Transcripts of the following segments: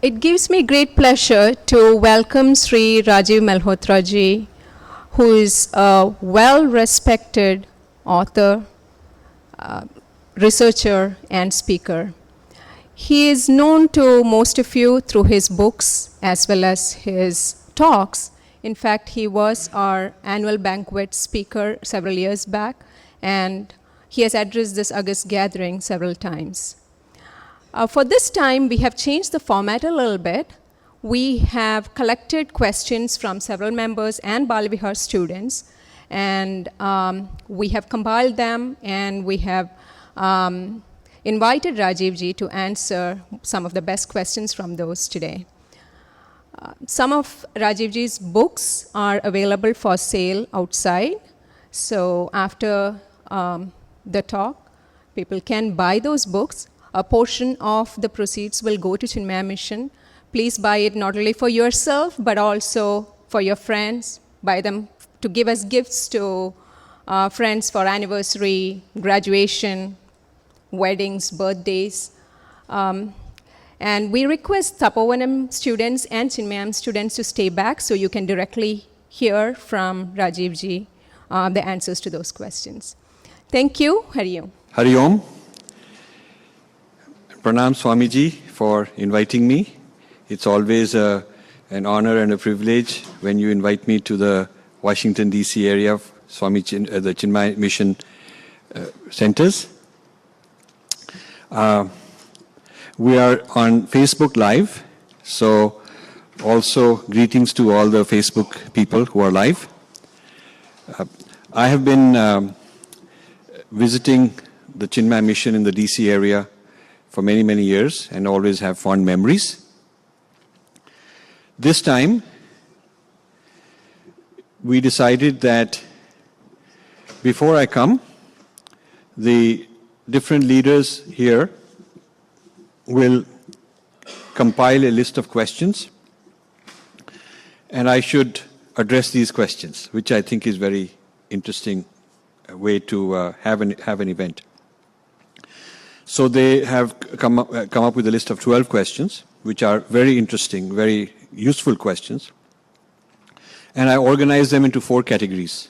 It gives me great pleasure to welcome Sri Rajiv Malhotra ji, who is a well-respected author, researcher, and speaker. He is known to most of you through his books as well as his talks. In fact, he was our annual banquet speaker several years back, and he has addressed this august gathering several times. For this time, we have changed the format a little bit. We have collected questions from several members and Balavihar students, and we have compiled them, and we have invited Rajiv ji to answer some of the best questions from those today. Some of Rajiv ji's books are available for sale outside, so after the talk, people can buy those books. A portion of the proceeds will go to Chinmaya Mission. Please buy it not only for yourself, but also for your friends. Buy them to give as gifts to friends for anniversary, graduation, weddings, birthdays. And we request Tapovanam students and Chinmayam students to stay back so you can directly hear from Rajiv ji the answers to those questions. Thank you. Hari Om. Hari Om. Pranam Swamiji for inviting me. It's always an honor and a privilege when you invite me to the Washington, D.C. area of the Chinmaya Mission centers. We are on Facebook Live, so also greetings to all the Facebook people who are live. I have been visiting the Chinmaya Mission in the D.C. area for many, many years and always have fond memories. This time, we decided that before I come, the different leaders here will compile a list of questions, and I should address these questions, which I think is very interesting way to have an event. So they have come up with a list of 12 questions, which are very interesting, very useful questions. And I organized them into 4 categories.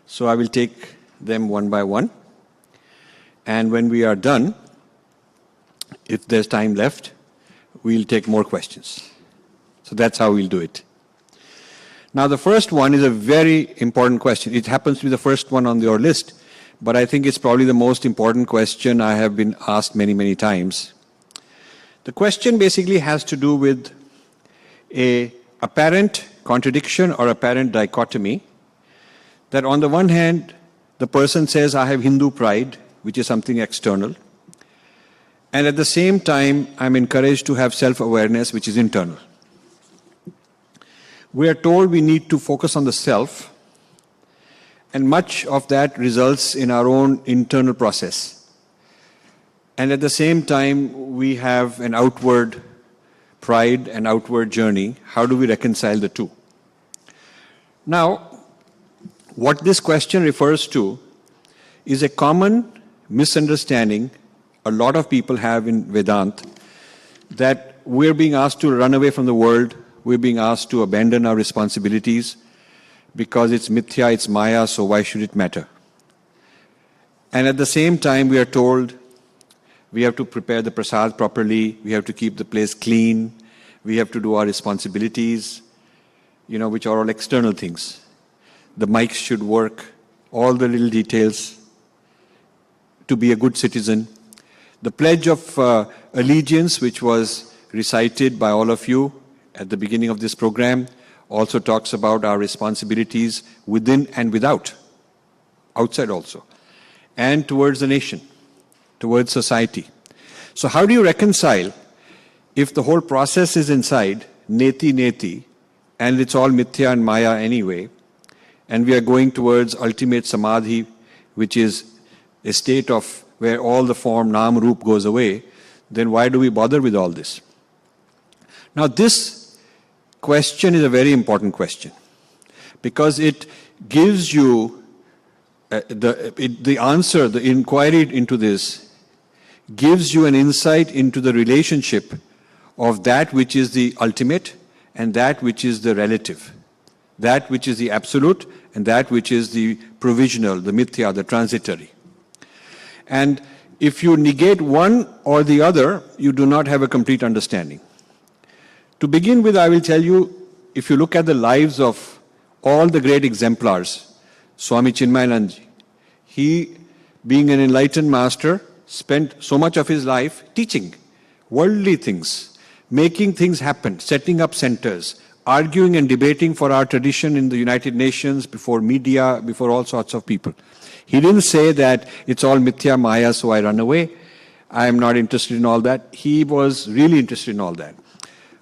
So I will take them one by one. And when we are done, if there's time left, we'll take more questions. So that's how we'll do it. Now the first one is a very important question. It happens to be the first one on your list, but I think it's probably the most important question I have been asked many, many times. The question basically has to do with an apparent contradiction or apparent dichotomy, that on the one hand, the person says, I have Hindu pride, which is something external, and at the same time, I'm encouraged to have self-awareness, which is internal. We are told we need to focus on the self, and much of that results in our own internal process. And at the same time, we have an outward pride and outward journey. How do we reconcile the two? Now, what this question refers to is a common misunderstanding a lot of people have in Vedanta, that we're being asked to run away from the world, we're being asked to abandon our responsibilities, because it's mithya, it's maya, so why should it matter? And at the same time, we are told we have to prepare the prasad properly, we have to keep the place clean, we have to do our responsibilities, which are all external things. The mics should work, all the little details to be a good citizen. The Pledge of Allegiance, which was recited by all of you at the beginning of this program, also talks about our responsibilities within and without, outside also, and towards the nation, towards society. So how do you reconcile if the whole process is inside, neti, and it's all mithya and maya anyway, and we are going towards ultimate samadhi, which is a state of where all the form, nam, roop goes away, then why do we bother with all this? Now this question is a very important question, because it gives you the answer, the inquiry into this gives you an insight into the relationship of that which is the ultimate and that which is the relative, that which is the absolute and that which is the provisional, the mithya, the transitory. And if you negate one or the other, you do not have a complete understanding. To begin with, I will tell you, if you look at the lives of all the great exemplars, Swami Chinmaya, he, being an enlightened master, spent so much of his life teaching worldly things, making things happen, setting up centers, arguing and debating for our tradition in the United Nations, before media, before all sorts of people. He didn't say that it's all mithya maya, so I run away. I am not interested in all that. He was really interested in all that.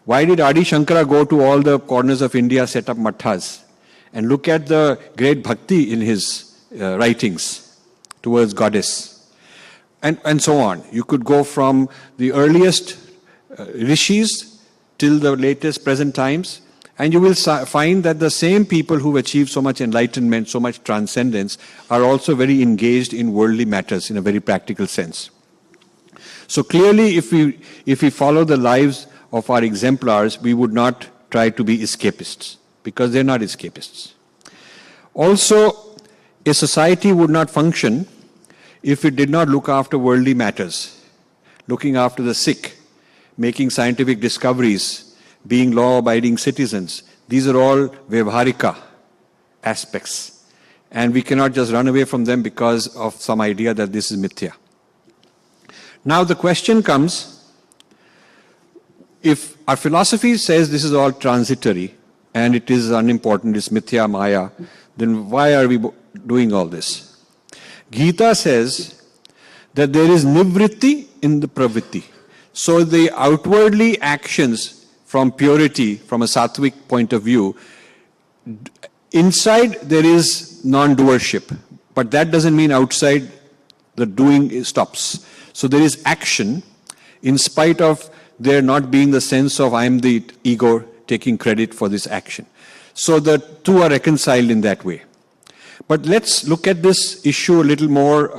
Why did Adi Shankara go to all the corners of India, set up mathas, and look at the great bhakti in his writings towards goddess? And so on. You could go from the earliest rishis till the latest present times, and you will find that the same people who've achieved so much enlightenment, so much transcendence, are also very engaged in worldly matters in a very practical sense. So clearly, if we follow the lives of our exemplars, we would not try to be escapists, because they're not escapists. Also, a society would not function if it did not look after worldly matters, looking after the sick, making scientific discoveries, being law-abiding citizens. These are all vyavharika aspects. And we cannot just run away from them because of some idea that this is mithya. Now the question comes, if our philosophy says this is all transitory and it is unimportant, it's mithya maya, then why are we doing all this? Gita says that there is nivritti in the pravritti. So the outwardly actions from purity, from a sattvic point of view, inside there is non-doership, but that doesn't mean outside the doing stops. So there is action in spite of there not being the sense of I am the ego taking credit for this action. So the two are reconciled in that way. But let's look at this issue a little more,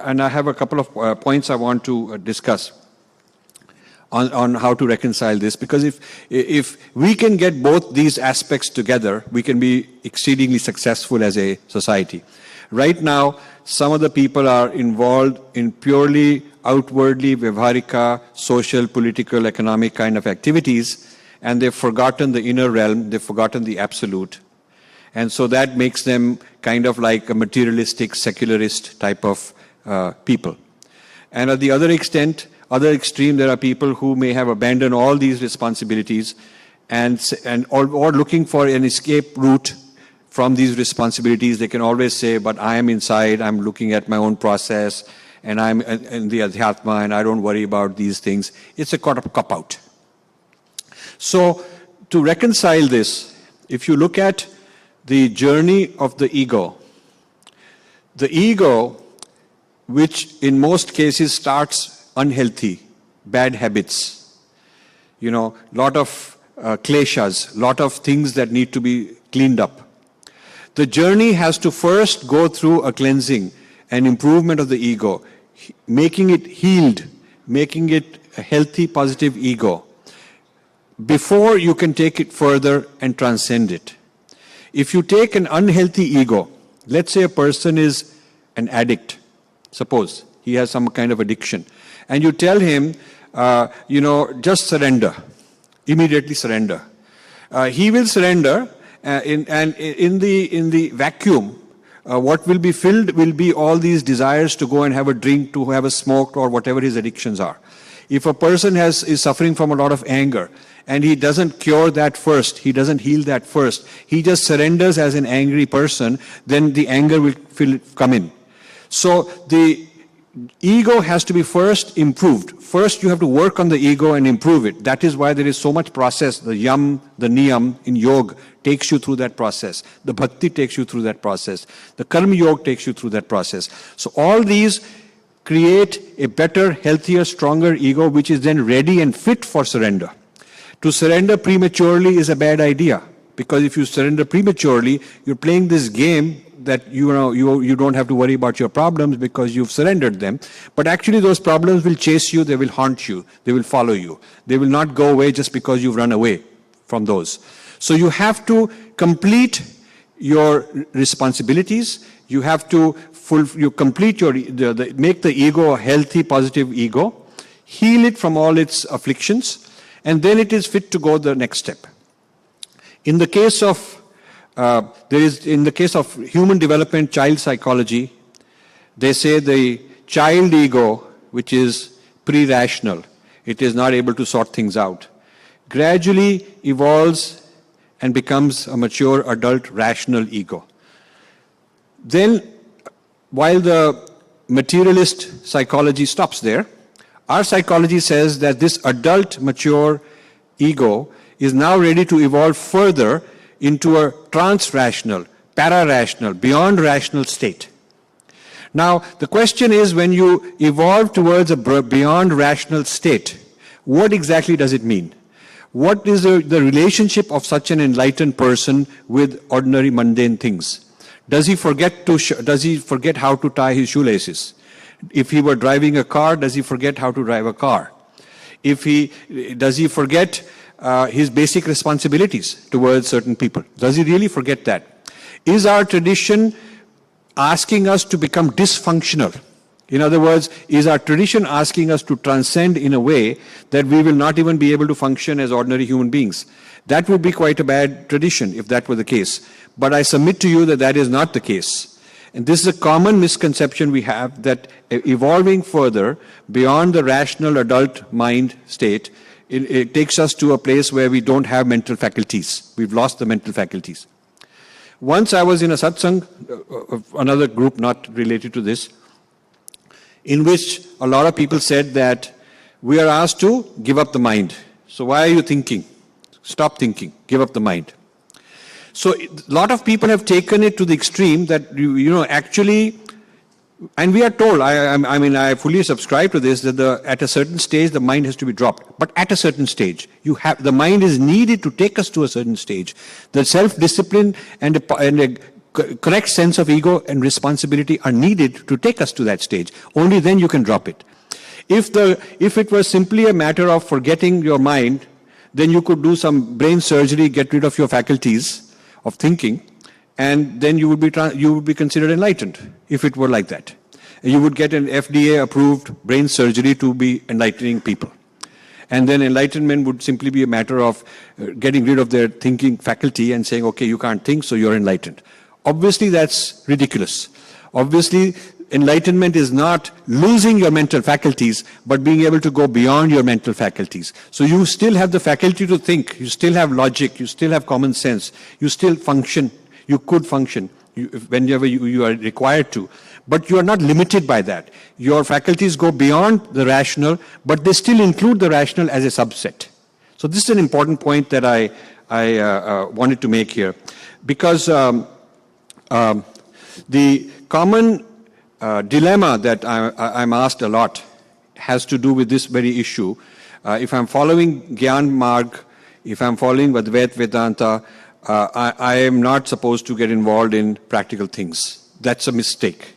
and I have a couple of points I want to discuss on how to reconcile this, because if we can get both these aspects together, we can be exceedingly successful as a society. Right now, some of the people are involved in purely outwardly vyavharika, social, political, economic kind of activities, and they've forgotten the inner realm, they've forgotten the absolute. And so that makes them kind of like a materialistic, secularist type of people. And at the other extreme, there are people who may have abandoned all these responsibilities or looking for an escape route from these responsibilities. They can always say, but I am inside, I'm looking at my own process, and I'm in the adhyatma, and I don't worry about these things. It's a cop-out. So to reconcile this, if you look at the journey of the ego, which in most cases starts unhealthy, bad habits, lot of kleshas, lot of things that need to be cleaned up. The journey has to first go through a cleansing and improvement of the ego, making it healed, making it a healthy, positive ego, before you can take it further and transcend it. If you take an unhealthy ego, let's say a person is an addict, suppose he has some kind of addiction, and you tell him, just surrender, immediately surrender. He will surrender, and in the vacuum, what will be filled will be all these desires to go and have a drink, to have a smoke, or whatever his addictions are. If a person is suffering from a lot of anger, and he doesn't cure that first, he doesn't heal that first, he just surrenders as an angry person, then the anger will come in. So the ego has to be first improved. First you have to work on the ego and improve it. That is why there is so much process. The yam, the niyam in yoga takes you through that process. The bhakti takes you through that process. The karma yoga takes you through that process. So all these create a better, healthier, stronger ego, which is then ready and fit for surrender. To surrender prematurely is a bad idea, because if you surrender prematurely, you're playing this game that you don't have to worry about your problems because you've surrendered them. But actually those problems will chase you, they will haunt you, they will follow you. They will not go away just because you've run away from those. So you have to complete your responsibilities. You have to complete make the ego a healthy, positive ego, heal it from all its afflictions, and then it is fit to go the next step. In the case of in the case of human development, child psychology, they say the child ego, which is pre-rational, it is not able to sort things out, gradually evolves and becomes a mature adult rational ego. Then, while the materialist psychology stops there, our psychology says that this adult mature ego is now ready to evolve further into a trans-rational, para-rational, beyond rational state. Now, the question is, when you evolve towards a beyond rational state, what exactly does it mean? What is the relationship of such an enlightened person with ordinary mundane things? Does he forget how to tie his shoelaces? If he were driving a car, does he forget how to drive a car? Does he forget his basic responsibilities towards certain people? Does he really forget that? Is our tradition asking us to become dysfunctional? In other words, is our tradition asking us to transcend in a way that we will not even be able to function as ordinary human beings? That would be quite a bad tradition if that were the case. But I submit to you that that is not the case. And this is a common misconception we have, that evolving further beyond the rational adult mind state, it takes us to a place where we don't have mental faculties. We've lost the mental faculties. Once I was in a satsang, another group not related to this, in which a lot of people said that we are asked to give up the mind. So why are you thinking? Stop thinking, give up the mind. So a lot of people have taken it to the extreme that, actually, and we are told, I fully subscribe to this, that at a certain stage the mind has to be dropped. But at a certain stage, the mind is needed to take us to a certain stage. The self-discipline and a correct sense of ego and responsibility are needed to take us to that stage. Only then you can drop it. If it was simply a matter of forgetting your mind, then you could do some brain surgery, get rid of your faculties of thinking, and then you would be considered enlightened, if it were like that. You would get an FDA-approved brain surgery to be enlightening people. And then enlightenment would simply be a matter of getting rid of their thinking faculty and saying, okay, you can't think, so you're enlightened. Obviously, that's ridiculous. Obviously, enlightenment is not losing your mental faculties, but being able to go beyond your mental faculties. So you still have the faculty to think, you still have logic, you still have common sense, you still function, you could function whenever you are required to. But you are not limited by that. Your faculties go beyond the rational, but they still include the rational as a subset. So this is an important point that I wanted to make here. Because the common dilemma that I'm asked a lot has to do with this very issue. If I'm following Gyan Marg, if I'm following Advaita Vedanta, I am not supposed to get involved in practical things. That's a mistake.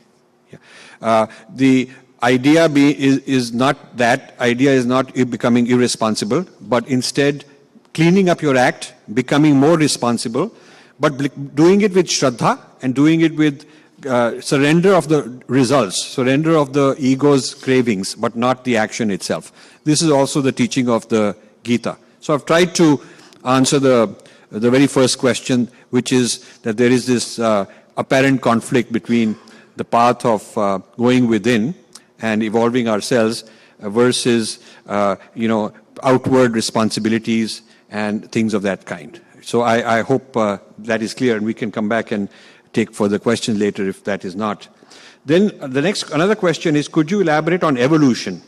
The idea is not that. Idea is not becoming irresponsible, but instead cleaning up your act, becoming more responsible, but doing it with Shraddha and doing it with surrender of the results, surrender of the ego's cravings, but not the action itself. This is also the teaching of the Gita. So I've tried to answer the very first question, which is that there is this apparent conflict between the path of going within and evolving ourselves versus, outward responsibilities and things of that kind. So I hope that is clear, and we can come back and take further questions later if that is not. Then another question is, could you elaborate on evolution?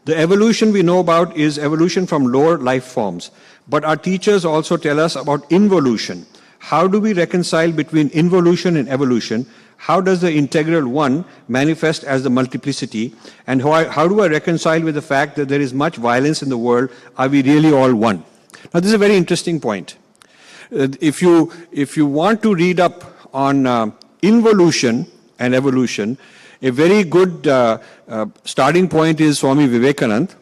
The evolution we know about is evolution from lower life forms, but our teachers also tell us about involution. How do we reconcile between involution and evolution? How does the integral one manifest as the multiplicity? And how do I reconcile with the fact that there is much violence in the world? Are we really all one? Now, this is a very interesting point. If you want to read up on involution and evolution, a very good starting point is Swami Vivekananda.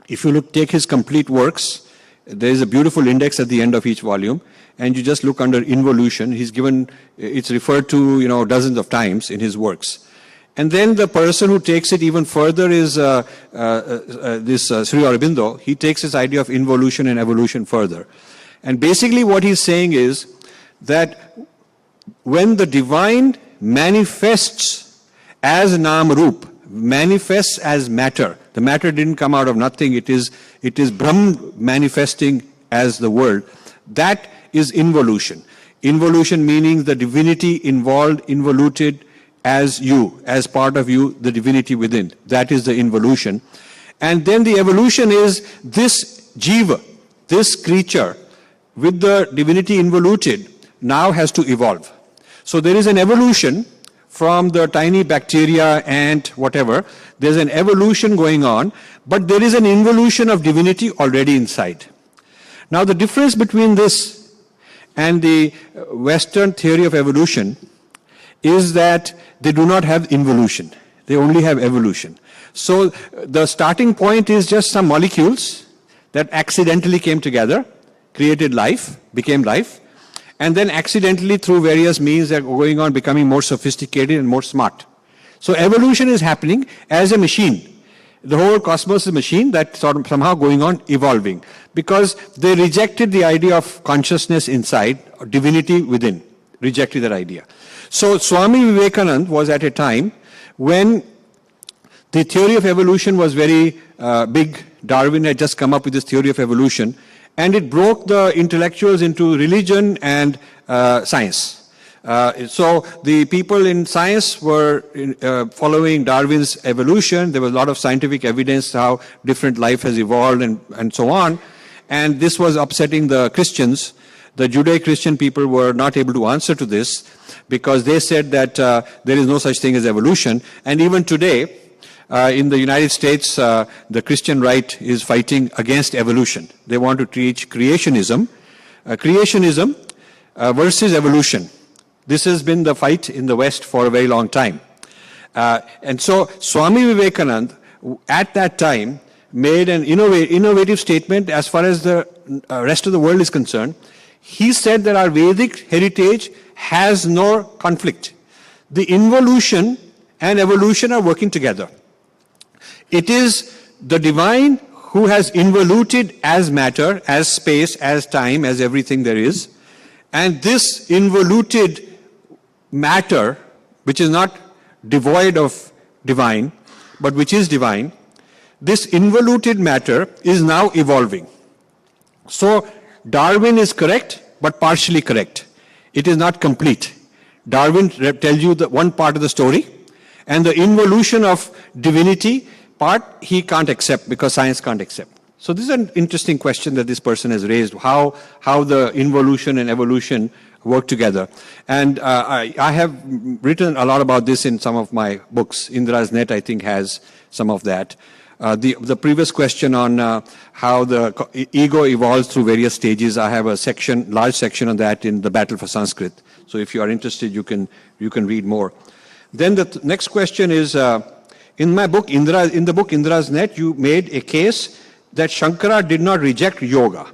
If you take his complete works, there is a beautiful index at the end of each volume, and you just look under involution. He's given, it's referred to, dozens of times in his works. And then the person who takes it even further is Sri Aurobindo. He takes this idea of involution and evolution further. And basically what he's saying is that when the divine manifests as Nam Roop, manifests as matter, the matter didn't come out of nothing, it is Brahm manifesting as the world, that is involution. Involution meaning the divinity involved, involuted, as you, as part of you, the divinity within. That is the involution. And then the evolution is this jiva, this creature, with the divinity involuted, now has to evolve. So there is an evolution from the tiny bacteria, ant, whatever. There's an evolution going on, but there is an involution of divinity already inside. Now the difference between this and the Western theory of evolution is that they do not have involution. They only have evolution. So the starting point is just some molecules that accidentally came together, created life, became life, and then accidentally through various means they're going on becoming more sophisticated and more smart. So evolution is happening as a machine. The whole cosmos is a machine that's sort of somehow going on evolving because they rejected the idea of consciousness inside, or divinity within, rejected that idea. So Swami Vivekananda was at a time when the theory of evolution was very big. Darwin had just come up with this theory of evolution, and it broke the intellectuals into religion and science. So the people in science were following Darwin's evolution. There was a lot of scientific evidence how different life has evolved and so on. And this was upsetting the Christians. The Judeo-Christian people were not able to answer to this because they said that there is no such thing as evolution. And even today, in the United States, the Christian right is fighting against evolution. They want to teach creationism. Creationism versus evolution. This has been the fight in the West for a very long time. And so Swami Vivekananda, at that time, made an innovative statement as far as the rest of the world is concerned. He said that our Vedic heritage has no conflict. The involution and evolution are working together. It is the divine who has involuted as matter, as space, as time, as everything there is. And this involuted matter, which is not devoid of divine, but which is divine, this involuted matter is now evolving. So Darwin is correct, but partially correct. It is not complete. Darwin tells you the one part of the story, and the involution of divinity part he can't accept because science can't accept. So this is an interesting question that this person has raised, how the involution and evolution work together. And I have written a lot about this in some of my books. Indra's Net, I think, has some of that. The previous question on how the ego evolves through various stages, I have a section, large section on that in The Battle for Sanskrit. So if you are interested, you can read more. Then the next question is, in my book, in the book Indra's Net, you made a case that Shankara did not reject yoga.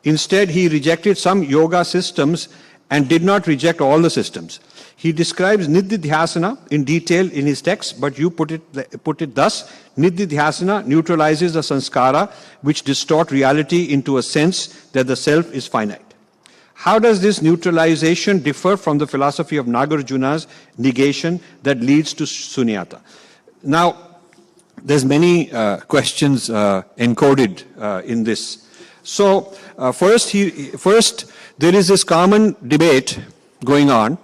Instead, he rejected some yoga systems and did not reject all the systems. He describes Nididhyasana in detail in his text, but you put it thus: Nididhyasana neutralizes the sanskara which distort reality into a sense that the self is finite. How does this neutralization differ from the philosophy of Nagarjuna's negation that leads to sunyata? Now, there's many questions encoded in this. So first, there is this common debate going on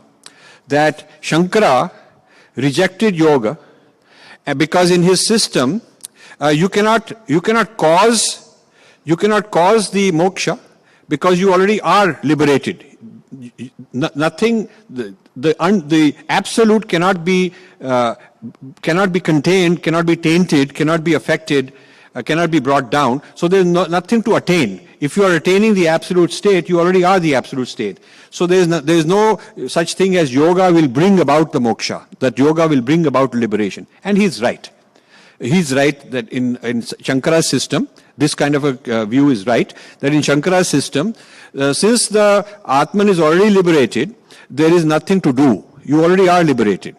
that Shankara rejected yoga because in his system you cannot cause the moksha because you already are liberated. Nothing, the absolute cannot be contained, cannot be tainted, cannot be affected, cannot be brought down. So there is nothing to attain. If you are attaining the absolute state, you already are the absolute state. So there is no such thing as yoga will bring about the moksha, that yoga will bring about liberation. And he's right. He's right that in Shankara's system, this kind of a view is right, that in Shankara's system, since the Atman is already liberated, there is nothing to do. You already are liberated.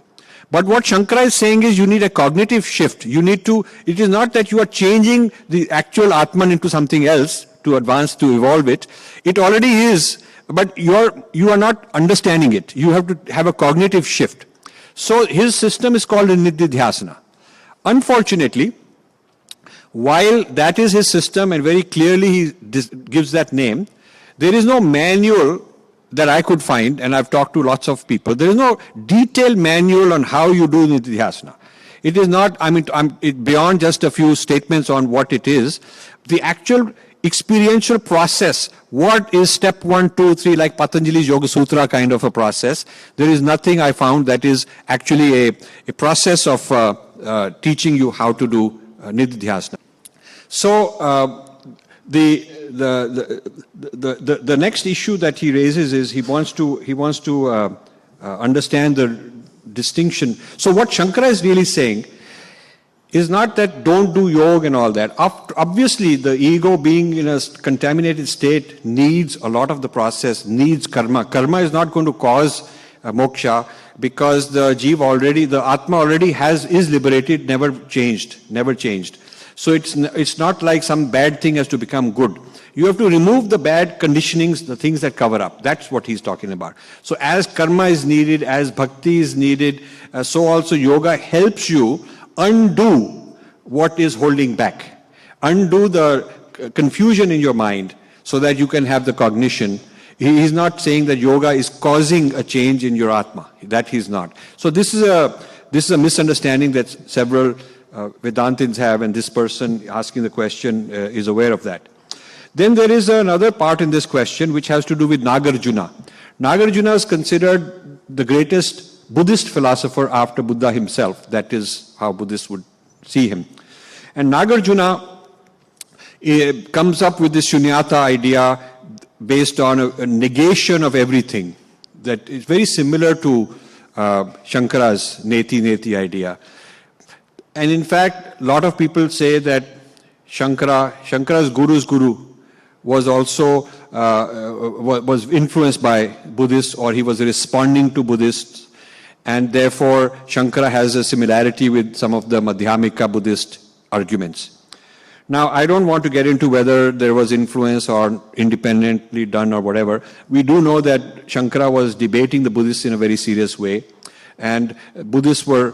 But what Shankara is saying is you need a cognitive shift. You need to, it is not that you are changing the actual Atman into something else to advance, to evolve it. It already is, but you are not understanding it. You have to have a cognitive shift. So his system is called a Nididhyasana. Unfortunately, while that is his system and very clearly he gives that name, there is no manual that I could find, and I've talked to lots of people. There is no detailed manual on how you do Nididhyasana. It is not, beyond just a few statements on what it is. The actual experiential process, what is step 1, 2, 3, like Patanjali's Yoga Sutra kind of a process, there is nothing I found that is actually a process of teaching you how to do Nididhyasana. So the next issue that he raises is he wants to understand the distinction. So what Shankara is really saying is not that don't do yoga and all that. Obviously, the ego being in a contaminated state needs a lot of the process, needs karma. Karma is not going to cause moksha because the jiva already, the atma already is liberated, never changed. So it's not like some bad thing has to become good. You have to remove the bad conditionings, the things that cover up. That's what he's talking about. So as karma is needed, as bhakti is needed, so also yoga helps you undo what is holding back. Undo the confusion in your mind so that you can have the cognition. He's not saying that yoga is causing a change in your atma. That he's not. So this is a misunderstanding that several Vedantins have, and this person asking the question is aware of that. Then there is another part in this question which has to do with Nagarjuna. Nagarjuna is considered the greatest Buddhist philosopher after Buddha himself. That is how Buddhists would see him. And Nagarjuna comes up with this shunyata idea based on a negation of everything. That is very similar to Shankara's neti idea. And in fact, a lot of people say that Shankara's guru's guru was also was influenced by Buddhists, or he was responding to Buddhists, and therefore Shankara has a similarity with some of the Madhyamika Buddhist arguments. Now, I don't want to get into whether there was influence or independently done or whatever. We do know that Shankara was debating the Buddhists in a very serious way, and Buddhists were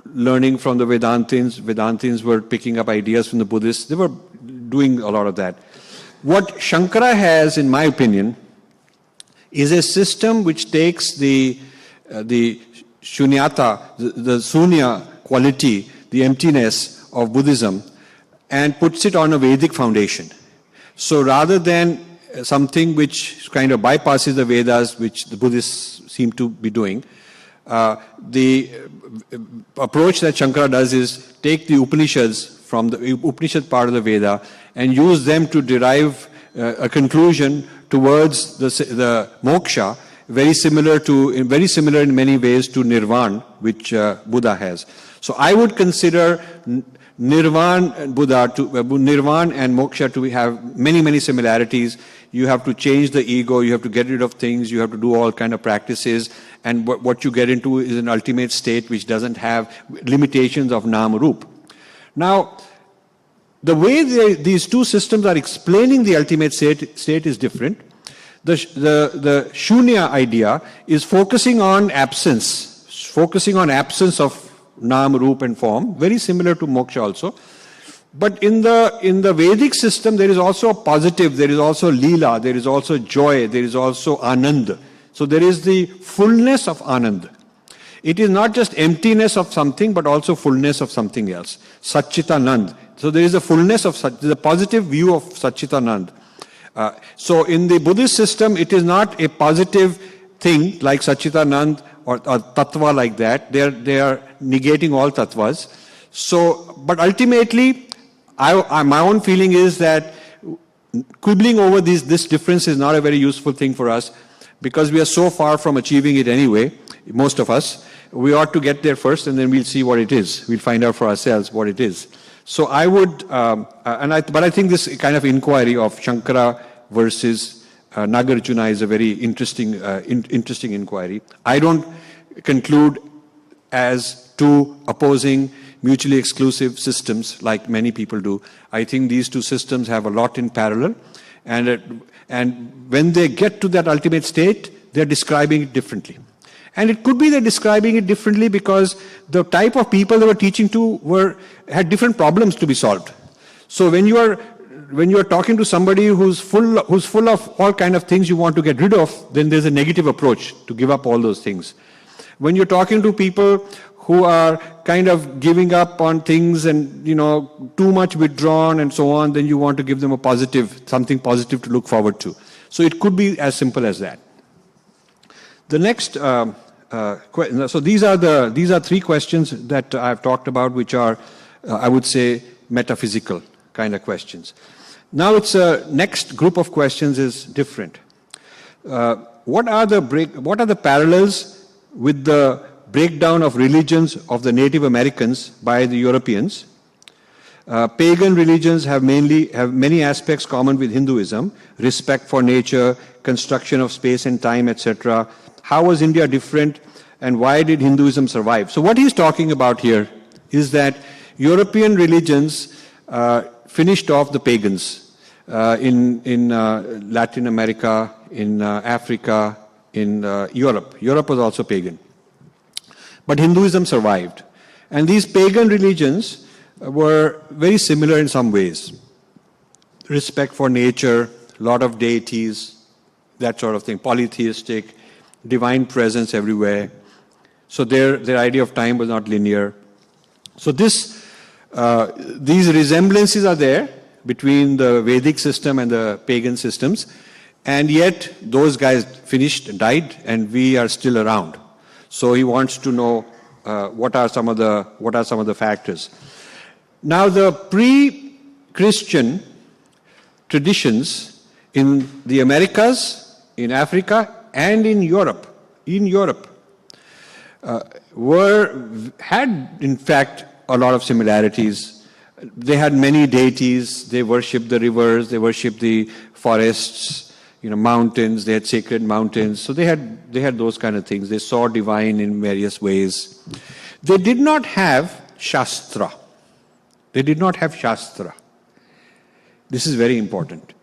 learning from the Vedantins. Vedantins were picking up ideas from the Buddhists. They were doing a lot of that. What Shankara has, in my opinion, is a system which takes the shunyata, the sunya quality, the emptiness of Buddhism, and puts it on a Vedic foundation. So rather than something which kind of bypasses the Vedas, which the Buddhists seem to be doing, the approach that Shankara does is take the Upanishads from the Upanishad part of the Veda and use them to derive a conclusion towards the moksha, very similar in many ways to Nirvana, which Buddha has. So I would consider Nirvana and moksha to have many similarities. You have to change the ego, you have to get rid of things, you have to do all kind of practices, and what you get into is an ultimate state which doesn't have limitations of Nam Rup. Now, the way these two systems are explaining the ultimate state is different. The Shunya idea is focusing on absence of Nam, Rup and form, very similar to moksha also. But in the Vedic system, there is also a positive, there is also lila, there is also joy, there is also anand. So there is the fullness of anand. It is not just emptiness of something, but also fullness of something else. Satchitanand. So there is a fullness of the positive view of Satchitanand. So in the Buddhist system, it is not a positive thing like Satchitanand or tattva like that. They are negating all tattvas. So, but ultimately, my own feeling is that quibbling over this difference is not a very useful thing for us, because we are so far from achieving it anyway, most of us. We ought to get there first, and then we'll see what it is. We'll find out for ourselves what it is. So I would, but I think this kind of inquiry of Shankara versus Nagarjuna is a very interesting inquiry. I don't conclude as two opposing, mutually exclusive systems like many people do. I think these two systems have a lot in parallel, and when they get to that ultimate state, they're describing it differently. And it could be they're describing it differently because the type of people they were teaching to had different problems to be solved. So when you are talking to somebody who's full of all kind of things you want to get rid of, then there's a negative approach to give up all those things. When you're talking to people who are kind of giving up on things and, too much withdrawn and so on, then you want to give them something positive to look forward to. So it could be as simple as that. The next, so these are three questions that I've talked about, which are, I would say, metaphysical kind of questions. Now it's next group of questions is different. What are the parallels with the breakdown of religions of the Native Americans by the Europeans? Pagan religions have many aspects common with Hinduism: respect for nature, construction of space and time, etc. How was India different, and why did Hinduism survive? So what he's talking about here is that European religions finished off the pagans in Latin America, in Africa, in Europe. Europe was also pagan. But Hinduism survived. And these pagan religions were very similar in some ways. Respect for nature, a lot of deities, that sort of thing, polytheistic, divine presence everywhere. So their idea of time was not linear. So these resemblances are there between the Vedic system and the pagan systems, and yet those guys finished, died, and we are still around. So he wants to know what are some of the factors. Now the pre-Christian traditions in the Americas, in Africa, and in Europe had in fact a lot of similarities. They had many deities. They worshipped the rivers. They worshipped the forests, mountains. They had sacred mountains. So they had those kind of things. They saw divine in various ways. They did not have Shastra. This is very important.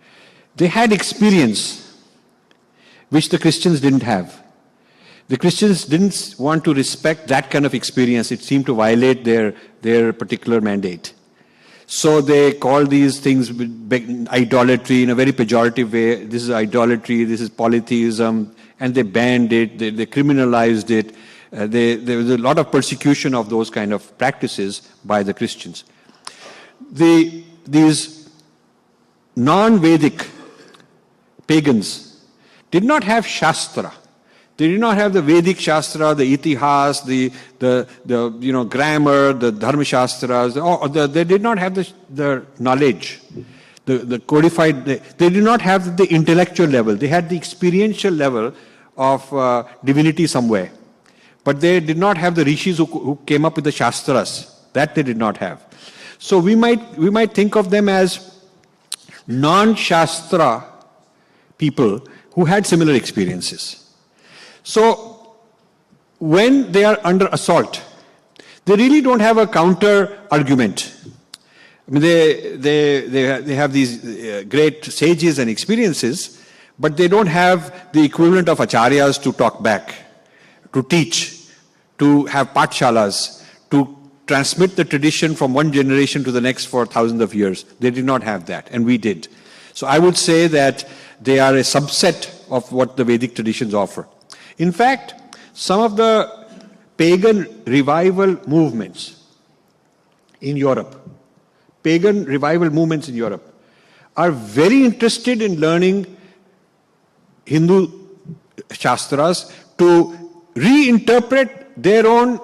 They had experience, which the Christians didn't have. The Christians didn't want to respect that kind of experience. It seemed to violate their particular mandate. So they called these things idolatry in a very pejorative way. This is idolatry, this is polytheism, and they banned it, they criminalized it. There was a lot of persecution of those kind of practices by the Christians. These non-Vedic pagans did not have Shastra. They did not have the Vedic Shastra, the Itihas, the grammar, the Dharma Shastras. They did not have the knowledge, the codified. They did not have the intellectual level. They had the experiential level of divinity somewhere. But they did not have the rishis who came up with the Shastras. That they did not have. So we might think of them as non-Shastra people who had similar experiences. So when they are under assault, they really don't have a counter argument. I mean, they have these great sages and experiences, but they don't have the equivalent of acharyas to talk back, to teach, to have patshalas, to transmit the tradition from one generation to the next for thousands of years. They did not have that, and we did. So I would say that they are a subset of what the Vedic traditions offer. In fact, some of the pagan revival movements in Europe, are very interested in learning Hindu Shastras to reinterpret their own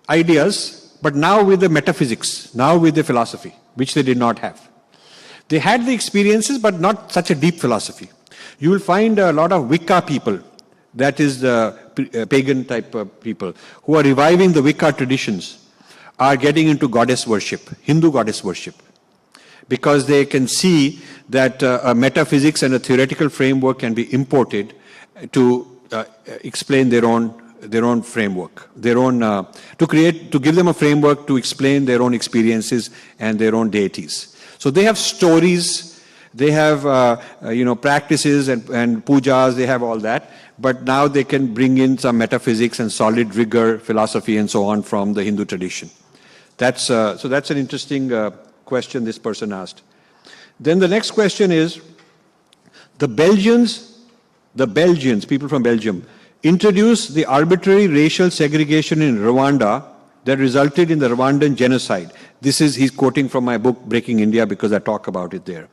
ideas, but now with the metaphysics, now with the philosophy, which they did not have. They had the experiences, but not such a deep philosophy. You will find a lot of Wicca people, that is the pagan type of people, who are reviving the Wicca traditions, are getting into goddess worship, Hindu goddess worship, because they can see that a metaphysics and a theoretical framework can be imported to explain their own framework, to give them a framework to explain their own experiences and their own deities. So they have stories, they have practices and pujas, they have all that, but now they can bring in some metaphysics and solid rigor, philosophy and so on from the Hindu tradition. So that's an interesting question this person asked. Then the next question is, the Belgians, people from Belgium, introduced the arbitrary racial segregation in Rwanda that resulted in the Rwandan genocide. He's quoting from my book, Breaking India, because I talk about it there.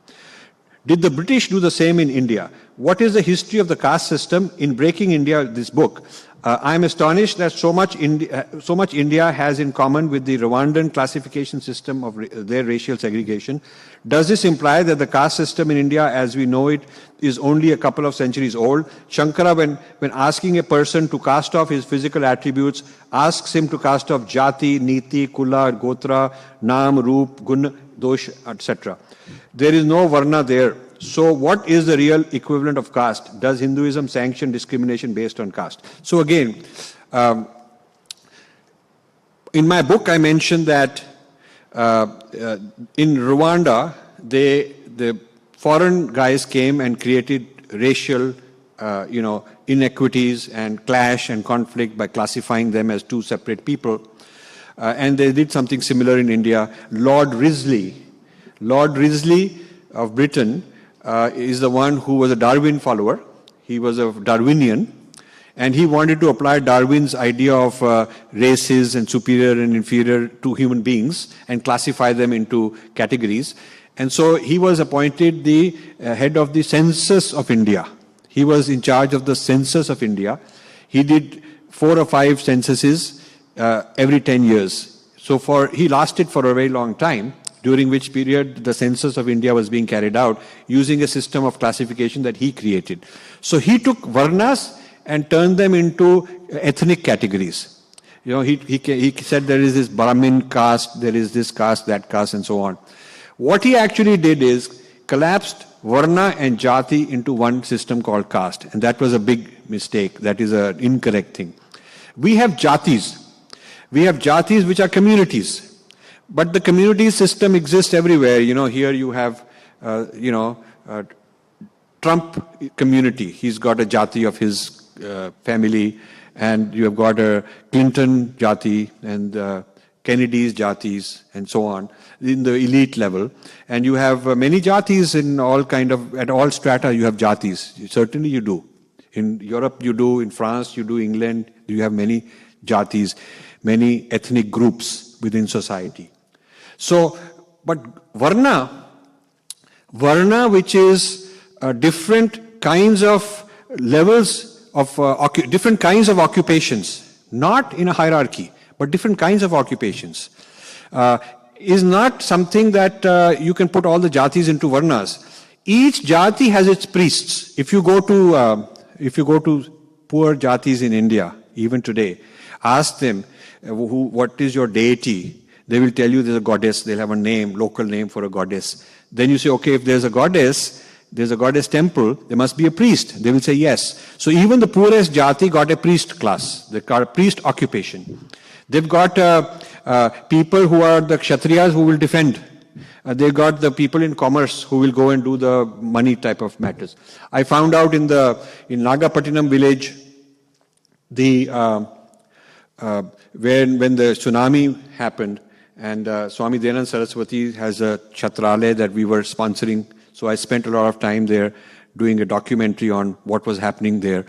Did the British do the same in India? What is the history of the caste system in Breaking India, this book? I'm astonished that so much India has in common with the Rwandan classification system of their racial segregation. Does this imply that the caste system in India as we know it is only a couple of centuries old? Shankara, when asking a person to cast off his physical attributes, asks him to cast off jati, niti, kula, gotra, naam, roop, gun, dosh, etc. There is no varna there. So what is the real equivalent of caste? Does Hinduism sanction discrimination based on caste? So again, in my book I mentioned that in Rwanda, the foreign guys came and created racial inequities and clash and conflict by classifying them as two separate people. And they did something similar in India. Lord Risley of Britain is the one who was a Darwin follower. He was a Darwinian, and he wanted to apply Darwin's idea of races and superior and inferior to human beings and classify them into categories. And so he was appointed the head of the census of India. He was in charge of the census of India. He did 4 or 5 censuses every 10 years. So he lasted for a very long time, during which period the census of India was being carried out using a system of classification that he created. So he took varnas and turned them into ethnic categories. He said there is this Brahmin caste, there is this caste, that caste, and so on. What he actually did is collapsed varna and jati into one system called caste, and that was a big mistake. That is an incorrect thing. We have jatis. We have jatis which are communities. But the community system exists everywhere. Here you have, Trump community. He's got a jati of his family, and you have got a Clinton jati and Kennedy's jatis and so on in the elite level. And you have many jatis in at all strata you have jatis. Certainly you do. In Europe you do, in France you do, England you have many jatis, many ethnic groups within society. So, but varna which is different kinds of levels of, different kinds of occupations, not in a hierarchy, but different kinds of occupations, is not something that you can put all the jatis into varnas. Each jati has its priests. If you go to poor jatis in India, even today, ask them, what is your deity? They will tell you there's a goddess, they'll have a name, local name for a goddess. Then you say, okay, if there's a goddess temple, there must be a priest. They will say yes. So even the poorest jati got a priest class, they got a priest occupation. They've got people who are the kshatriyas who will defend. They've got the people in commerce who will go and do the money type of matters. I found out in Nagapattinam village, when the tsunami happened, and Swami Dayanand Saraswati has a Chhatralaya that we were sponsoring. So I spent a lot of time there doing a documentary on what was happening there.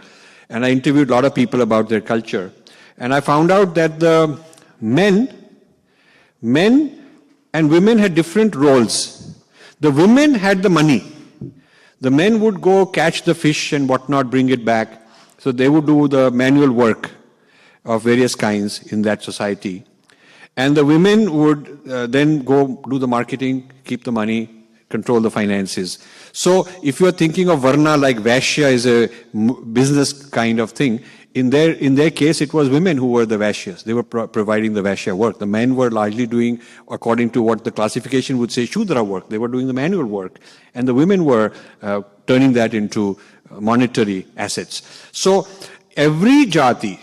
And I interviewed a lot of people about their culture. And I found out that the men and women had different roles. The women had the money. The men would go catch the fish and whatnot, bring it back. So they would do the manual work of various kinds in that society. And the women would then go do the marketing, keep the money, control the finances. So if you're thinking of Varna like Vaishya is a business kind of thing, in their case, it was women who were the Vaishyas. They were providing the Vaishya work. The men were largely doing, according to what the classification would say, Shudra work. They were doing the manual work. And the women were turning that into monetary assets. So every jati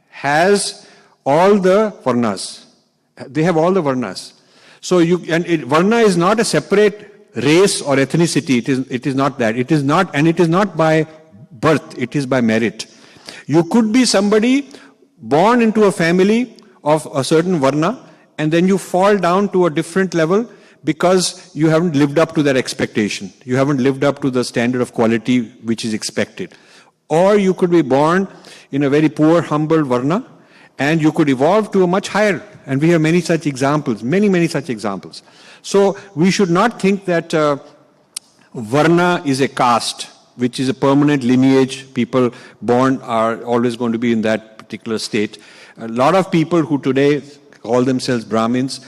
has all the varnas. They have all the varnas. So varna is not a separate race or ethnicity. It is not that. It is not by birth. It is by merit. You could be somebody born into a family of a certain varna, and then you fall down to a different level because you haven't lived up to that expectation. You haven't lived up to the standard of quality which is expected. Or you could be born in a very poor, humble varna, and you could evolve to a much higher. And we have many such examples, many such examples. So we should not think that varna is a caste, which is a permanent lineage. People born are always going to be in that particular state. A lot of people who today call themselves Brahmins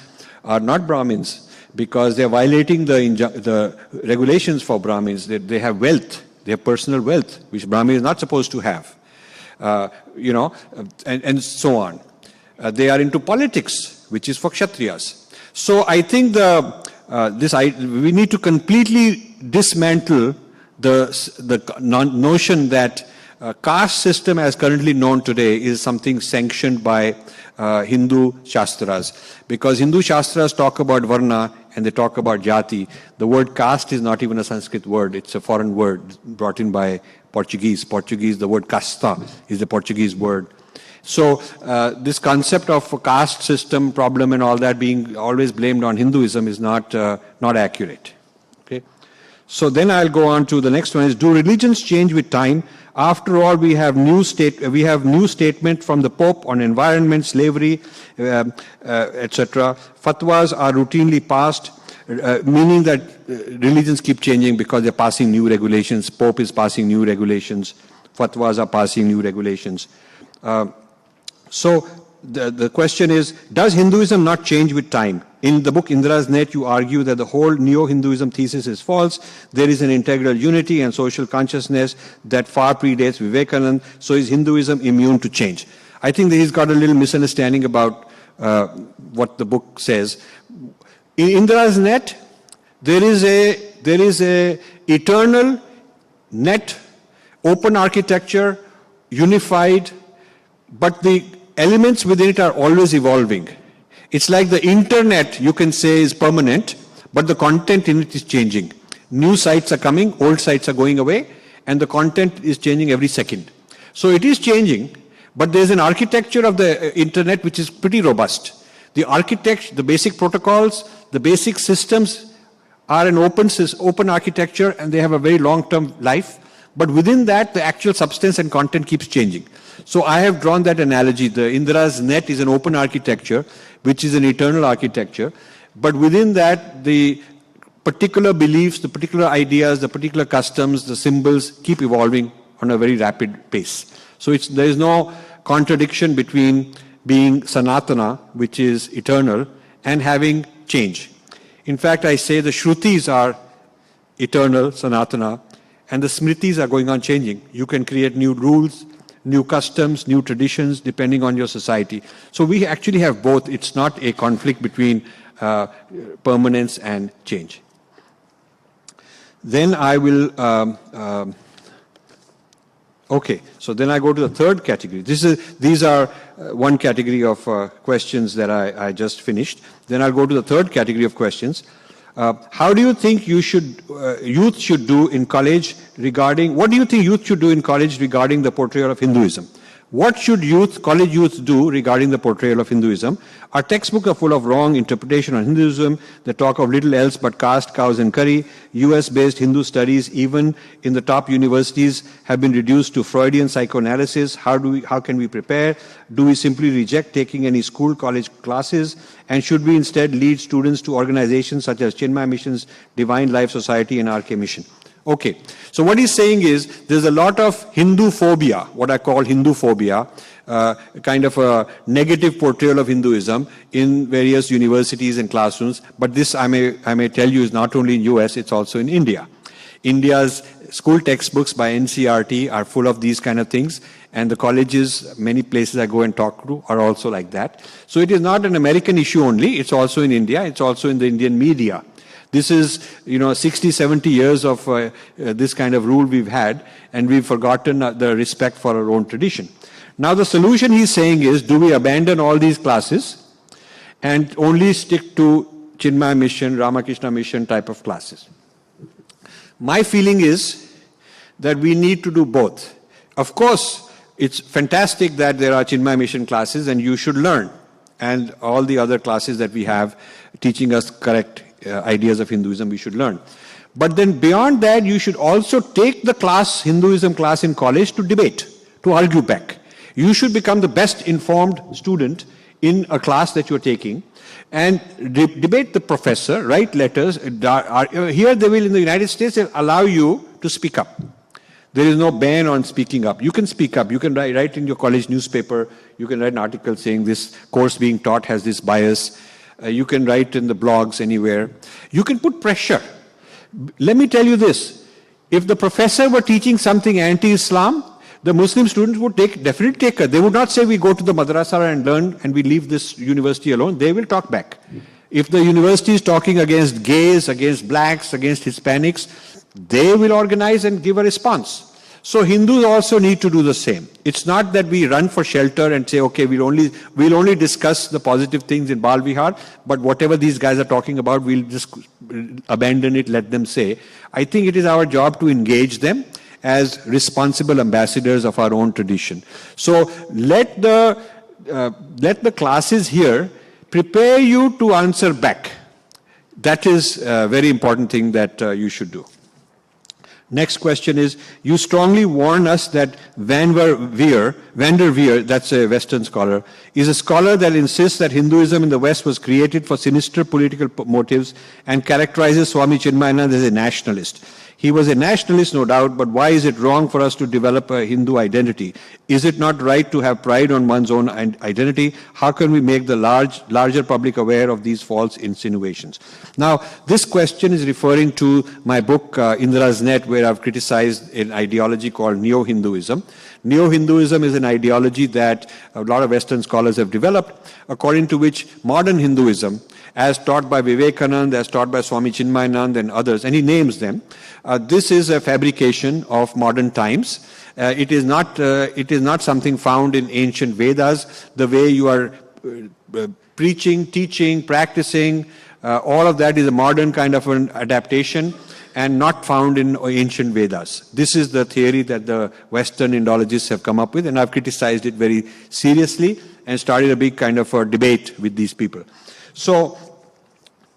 are not Brahmins because they're violating the regulations for Brahmins. They have wealth, they have personal wealth, which Brahmin is not supposed to have. And so on. They are into politics, which is for Kshatriyas. So I think we need to completely dismantle the notion that caste system as currently known today is something sanctioned by Hindu Shastras. Because Hindu Shastras talk about Varna and they talk about Jati. The word caste is not even a Sanskrit word, it's a foreign word brought in by Portuguese. The word casta is the Portuguese word. So this concept of a caste system problem and all that being always blamed on Hinduism is not accurate. Okay. So then I'll go on to the next one is, do religions change with time? After all, we have new statement from the Pope on environment, slavery, etc. Fatwas are routinely passed, meaning that religions keep changing because they're passing new regulations. Pope is passing new regulations. Fatwas are passing new regulations. So the question is, does Hinduism not change with time? In the book Indra's Net, you argue that the whole Neo-Hinduism thesis is false. There is an integral unity and social consciousness that far predates Vivekananda. So is Hinduism immune to change? I think that he's got a little misunderstanding about what the book says. In Indra's Net, there is a eternal net, open architecture, unified, but the elements within it are always evolving. It's like the internet, you can say, is permanent, but the content in it is changing. New sites are coming, old sites are going away, and the content is changing every second. So it is changing, but there's an architecture of the internet which is pretty robust. The architecture, the basic protocols, the basic systems are an open architecture, and they have a very long-term life. But within that, the actual substance and content keeps changing. So I have drawn that analogy. The Indra's Net is an open architecture, which is an eternal architecture. But within that, the particular beliefs, the particular ideas, the particular customs, the symbols keep evolving on a very rapid pace. So there is no contradiction between being Sanatana, which is eternal, and having change. In fact, I say the Shrutis are eternal, Sanatana, and the Smritis are going on changing. You can create new rules, new customs, new traditions, depending on your society. So we actually have both. It's not a conflict between permanence and change. Then I will, okay, so then I go to the third category. These are one category of questions that I just finished. Then I'll go to the third category of questions. How do you think youth should do in college regarding, what do you think youth should do in college regarding the portrayal of Hinduism? What should college youth do regarding the portrayal of Hinduism? Our textbooks are full of wrong interpretation on Hinduism. They talk of little else but caste, cows and curry. US-based Hindu studies, even in the top universities, have been reduced to Freudian psychoanalysis. How can we prepare? Do we simply reject taking any school, college classes? And should we instead lead students to organizations such as Chinmaya Mission's Divine Life Society and RK Mission? Okay. So what he's saying is there's a lot of Hindu phobia, what I call Hindu phobia, kind of a negative portrayal of Hinduism in various universities and classrooms. But this, I may tell you, is not only in US, it's also in India. India's school textbooks by NCERT are full of these kind of things, and the colleges, many places I go and talk to, are also like that. So it is not an American issue only, it's also in India, it's also in the Indian media. This is, 60, 70 years of this kind of rule we've had, and we've forgotten the respect for our own tradition. Now the solution he's saying is, do we abandon all these classes and only stick to Chinmaya mission, Ramakrishna mission type of classes? My feeling is that we need to do both. Of course, it's fantastic that there are Chinmaya mission classes and you should learn, and all the other classes that we have teaching us correct ideas of Hinduism we should learn. But then beyond that, you should also take the class, Hinduism class in college, to debate, to argue back. You should become the best informed student in a class that you're taking and debate the professor, write letters. Here they will, in the United States, they'll allow you to speak up. There is no ban on speaking up. You can speak up. You can write in your college newspaper. You can write an article saying this course being taught has this bias. You can write in the blogs anywhere. You can put pressure. Let me tell you this. If the professor were teaching something anti-Islam, the Muslim students would definitely take it. They would not say we go to the madrasa and learn and we leave this university alone. They will talk back. If the university is talking against gays, against blacks, against Hispanics, they will organize and give a response. So Hindus also need to do the same. It's not that we run for shelter and say, okay, we'll only discuss the positive things in Bal Vihar, but whatever these guys are talking about, we'll just abandon it, let them say. I think it is our job to engage them as responsible ambassadors of our own tradition. So let the classes here prepare you to answer back. That is a very important thing that you should do. Next question is, you strongly warn us that Van der Veer, that's a Western scholar, is a scholar that insists that Hinduism in the West was created for sinister political motives and characterizes Swami Chinmayananda as a nationalist. He was a nationalist, no doubt, but why is it wrong for us to develop a Hindu identity? Is it not right to have pride on one's own identity? How can we make the larger public aware of these false insinuations? Now, this question is referring to my book, Indra's Net, where I've criticized an ideology called Neo-Hinduism. Neo-Hinduism is an ideology that a lot of Western scholars have developed, according to which modern Hinduism, as taught by Vivekananda, as taught by Swami Chinmayananda and others, and he names them, this is a fabrication of modern times. It is not something found in ancient Vedas. The way you are preaching, teaching, practicing, all of that is a modern kind of an adaptation and not found in ancient Vedas. This is the theory that the Western Indologists have come up with, and I've criticized it very seriously and started a big kind of a debate with these people. So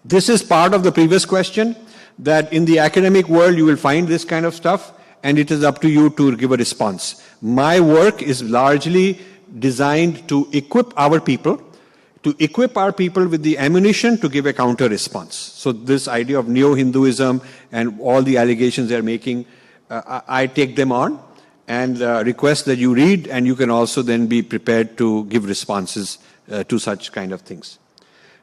this is part of the previous question, that in the academic world you will find this kind of stuff, and it is up to you to give a response. My work is largely designed to equip our people with the ammunition to give a counter response. So this idea of neo-Hinduism and all the allegations they're making, I take them on and request that you read, and you can also then be prepared to give responses to such kind of things.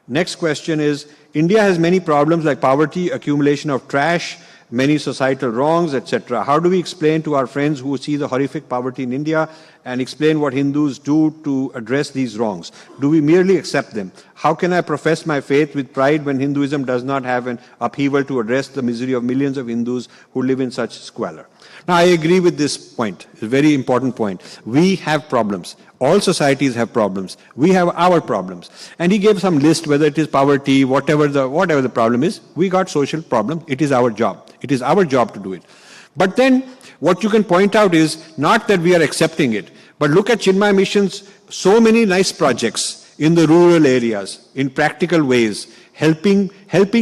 Next question is, India has many problems like poverty, accumulation of trash, many societal wrongs, etc. How do we explain to our friends who see the horrific poverty in India and explain what Hindus do to address these wrongs? Do we merely accept them? How can I profess my faith with pride when Hinduism does not have an upheaval to address the misery of millions of Hindus who live in such squalor? Now, I agree with this point. It's a very important point. We have problems. All societies have problems. We have our problems. And he gave some list, whether it is poverty, whatever the problem is. We got social problem. It is our job. It is our job to do it. But then, what you can point out is not that we are accepting it, but look at Chinmaya Mission's so many nice projects in the rural areas, in practical ways, helping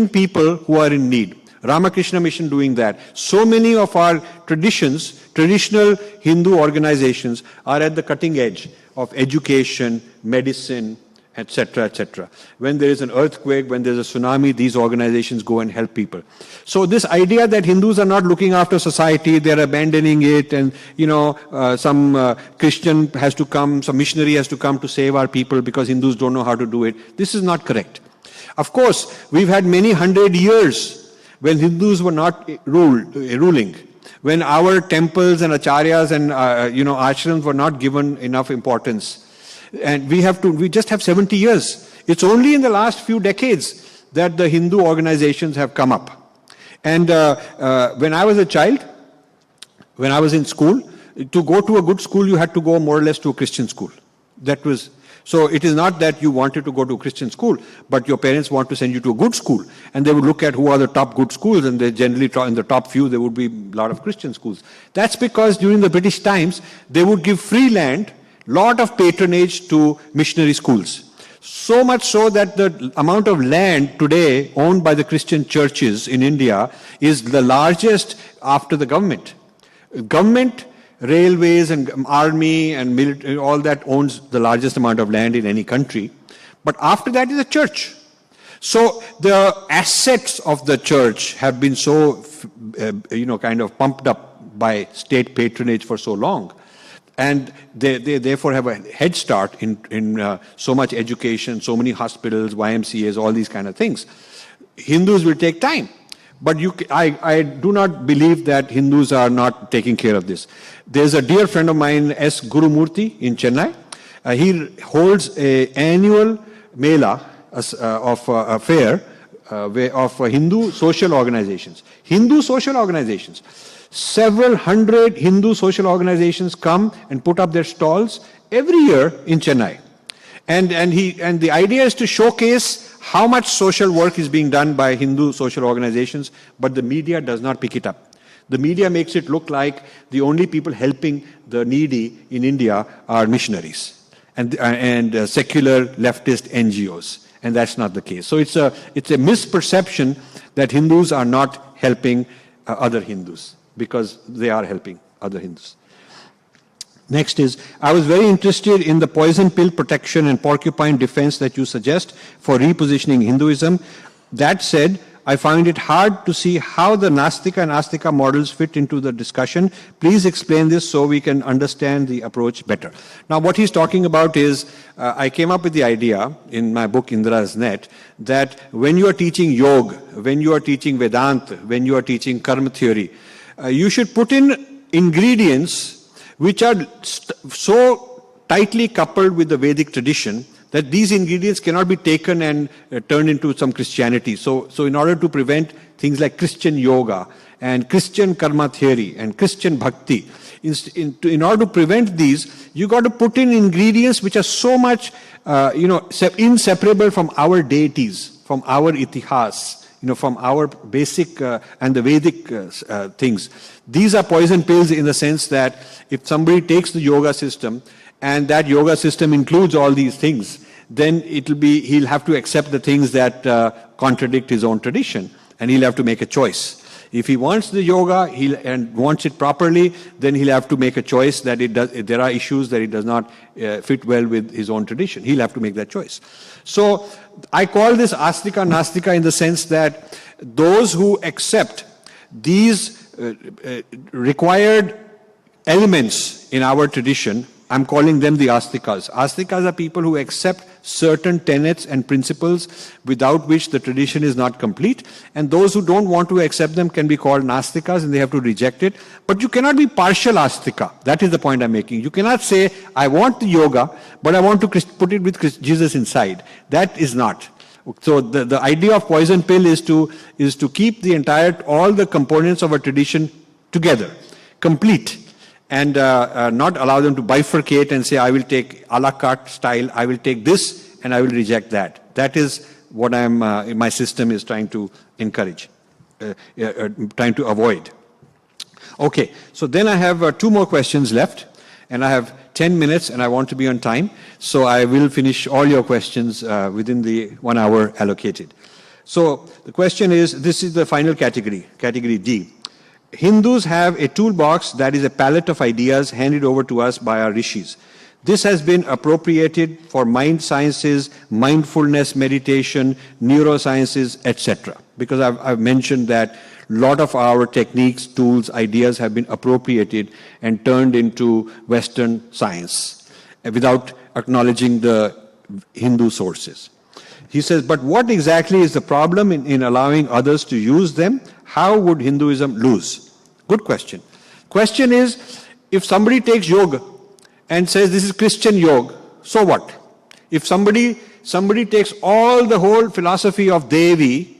people who are in need. Ramakrishna Mission doing that. So many of our traditional Hindu organizations are at the cutting edge of education, medicine, etc., etc. When there is an earthquake, when there is a tsunami, these organizations go and help people. So this idea that Hindus are not looking after society, they are abandoning it, and some Christian has to come, some missionary has to come to save our people because Hindus don't know how to do it. This is not correct. Of course, we've had many 100 years when Hindus were not ruling, when our temples and acharyas and ashrams were not given enough importance. And we just have 70 years. It's only in the last few decades that the Hindu organizations have come up. And when I was a child, when I was in school, to go to a good school, you had to go more or less to a Christian school. So it is not that you wanted to go to a Christian school, but your parents want to send you to a good school. And they would look at who are the top good schools, and they generally, in the top few, there would be a lot of Christian schools. That's because during the British times, they would give free land, lot of patronage to missionary schools. So much so that the amount of land today owned by the Christian churches in India is the largest after the government. Government, railways and army and military, all that owns the largest amount of land in any country. But after that is the church. So the assets of the church have been so, kind of pumped up by state patronage for so long. And they therefore have a head start in so much education, so many hospitals, YMCAs, all these kind of things. Hindus will take time. But I do not believe that Hindus are not taking care of this. There's a dear friend of mine, S. Gurumurthy, in Chennai. He holds an annual mela of a fair of Hindu social organizations. Hindu social organizations. Several hundred Hindu social organizations come and put up their stalls every year in Chennai. And the idea is to showcase how much social work is being done by Hindu social organizations, but the media does not pick it up. The media makes it look like the only people helping the needy in India are missionaries and secular leftist NGOs, and that's not the case. So it's a misperception that Hindus are not helping other Hindus, because they are helping other Hindus. Next is, I was very interested in the poison pill protection and porcupine defense that you suggest for repositioning Hinduism. That said, I find it hard to see how the Nastika and Astika models fit into the discussion. Please explain this so we can understand the approach better. Now, what he's talking about is, I came up with the idea in my book Indra's Net that when you are teaching yoga, when you are teaching Vedanta, when you are teaching karma theory, you should put in ingredients which are so tightly coupled with the Vedic tradition that these ingredients cannot be taken and turned into some Christianity. So in order to prevent things like Christian yoga and Christian karma theory and Christian bhakti, in order to prevent these, you got to put in ingredients which are so much, inseparable from our deities, from our itihas, from our basic and the Vedic things. These are poison pills in the sense that if somebody takes the yoga system and that yoga system includes all these things, then he'll have to accept the things that contradict his own tradition, and he'll have to make a choice. If he wants the yoga and wants it properly, then he'll have to make a choice that there are issues that it does not fit well with his own tradition. He'll have to make that choice. So I call this Astika Nastika in the sense that those who accept these required elements in our tradition, I'm calling them the Astikas. Astikas are people who accept certain tenets and principles without which the tradition is not complete. And those who don't want to accept them can be called Nastikas, and they have to reject it. But you cannot be partial Astika. That is the point I'm making. You cannot say, I want the yoga, but I want to put it with Jesus inside. That is not. So the idea of poison pill is to keep all the components of a tradition together, complete. And not allow them to bifurcate and say, I will take a la carte style, I will take this and I will reject that. That is what my system is trying to encourage, trying to avoid. Okay, so then I have 2 more questions left, and I have 10 minutes and I want to be on time. So I will finish all your questions within the 1 hour allocated. So the question is, this is the final category, category D. Hindus have a toolbox that is a palette of ideas handed over to us by our rishis. This has been appropriated for mind sciences, mindfulness meditation, neurosciences, etc. Because I've mentioned that a lot of our techniques, tools, ideas have been appropriated and turned into Western science without acknowledging the Hindu sources. He says, but what exactly is the problem in allowing others to use them? How would Hinduism lose? Good question. Question is, if somebody takes yoga and says this is Christian yoga, so what? If somebody takes all the whole philosophy of Devi,